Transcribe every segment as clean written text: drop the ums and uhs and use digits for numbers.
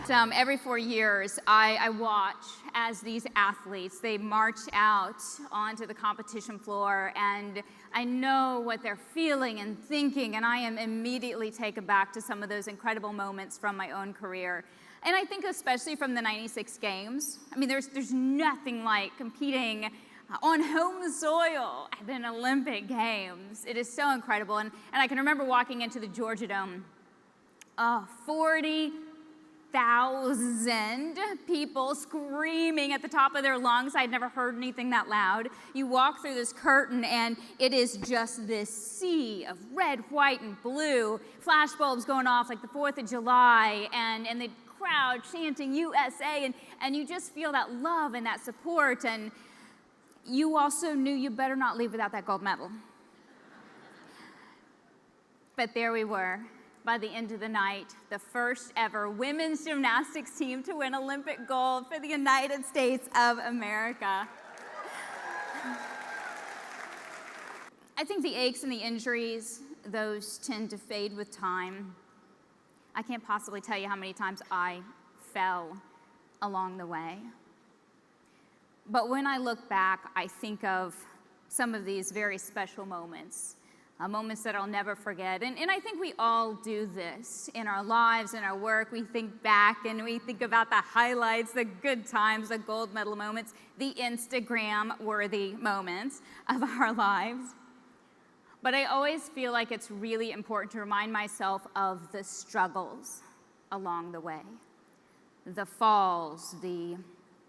Every 4 years, I watch as these athletes, they march out onto the competition floor, and I know what they're feeling and thinking, and I am immediately taken back to some of those incredible moments from my own career. And I think especially from the '96 Games, I mean, there's nothing like competing on home soil at an Olympic Games. It is so incredible. And I can remember walking into the Georgia Dome, 40,000 people screaming at the top of their lungs. I'd never heard anything that loud. You walk through this curtain and it is just this sea of red, white, and blue, flash bulbs going off like the 4th of July, and the crowd chanting USA, and you just feel that love and that support, and you also knew you better not leave without that gold medal. But there we were. By the end of the night, the first ever women's gymnastics team to win Olympic gold for the United States of America. I think the aches and the injuries, those tend to fade with time. I can't possibly tell you how many times I fell along the way. But when I look back, I think of some of these very special moments. Moments that I'll never forget. And I think we all do this in our lives, in our work. We think back and we think about the highlights, the good times, the gold medal moments, the Instagram-worthy moments of our lives. But I always feel like it's really important to remind myself of the struggles along the way. The falls, the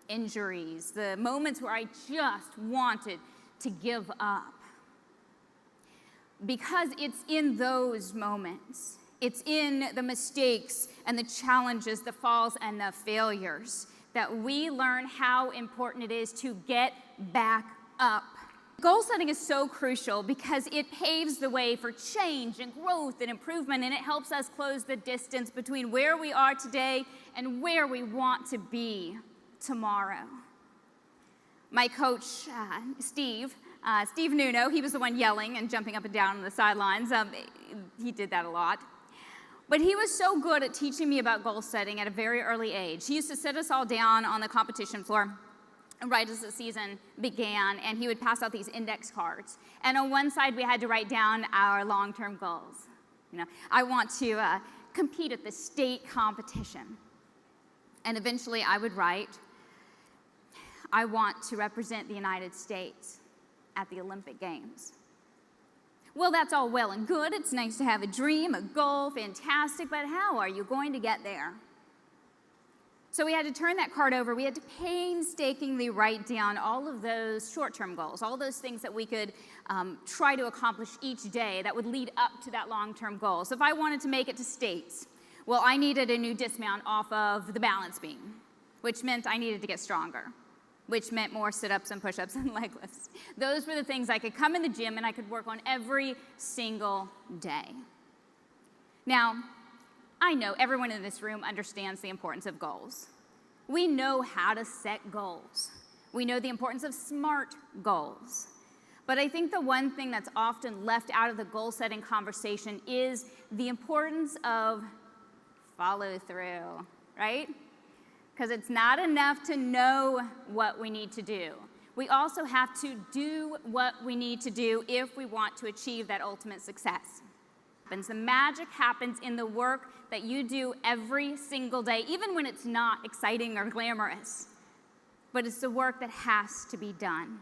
injuries, the moments where I just wanted to give up. Because it's in those moments, it's in the mistakes and the challenges, the falls and the failures, that we learn how important it is to get back up. Goal setting is so crucial because it paves the way for change and growth and improvement, and it helps us close the distance between where we are today and where we want to be tomorrow. My coach, Steve Nuno, he was the one yelling and jumping up and down on the sidelines. He did that a lot. But he was so good at teaching me about goal setting at a very early age. He used to sit us all down on the competition floor right as the season began, and he would pass out these index cards. And on one side, we had to write down our long-term goals. You know, I want to compete at the state competition. And eventually, I would write, I want to represent the United States at the Olympic Games. Well, that's all well and good. It's nice to have a dream, a goal, fantastic, but how are you going to get there? So we had to turn that card over. We had to painstakingly write down all of those short-term goals, all those things that we could try to accomplish each day that would lead up to that long-term goal. So if I wanted to make it to states, well, I needed a new dismount off of the balance beam, which meant I needed to get stronger, which meant more sit-ups and push-ups and leg lifts. Those were the things I could come in the gym and I could work on every single day. Now, I know everyone in this room understands the importance of goals. We know how to set goals. We know the importance of SMART goals. But I think the one thing that's often left out of the goal-setting conversation is the importance of follow-through, right? Because it's not enough to know what we need to do. We also have to do what we need to do if we want to achieve that ultimate success. The magic happens in the work that you do every single day, even when it's not exciting or glamorous. But it's the work that has to be done.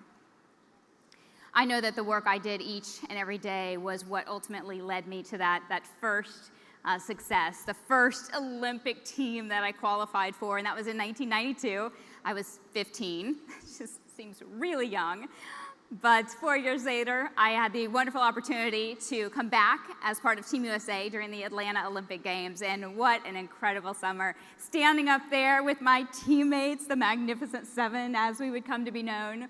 I know that the work I did each and every day was what ultimately led me to that first success, the first Olympic team that I qualified for, and that was in 1992. I was 15, which just seems really young. But 4 years later, I had the wonderful opportunity to come back as part of Team USA during the Atlanta Olympic Games, and what an incredible summer. Standing up there with my teammates, the Magnificent Seven, as we would come to be known,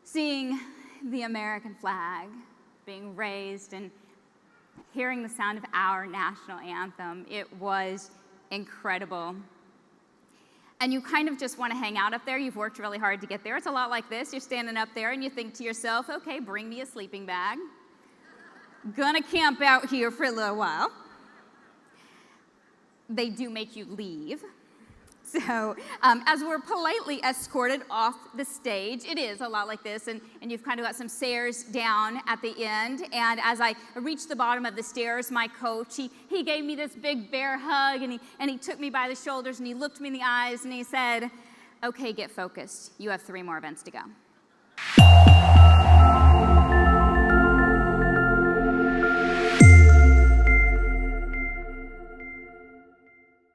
seeing the American flag being raised and hearing the sound of our national anthem, it was incredible. And you kind of just want to hang out up there. You've worked really hard to get there. It's a lot like this. You're standing up there and you think to yourself, okay, bring me a sleeping bag. Gonna camp out here for a little while. they do make you leave. So as we're politely escorted off the stage, it is a lot like this, and you've kind of got some stairs down at the end, and as I reached the bottom of the stairs, my coach, he gave me this big bear hug, and he took me by the shoulders, and he looked me in the eyes, and he said, "Okay, get focused. You have 3 more events to go."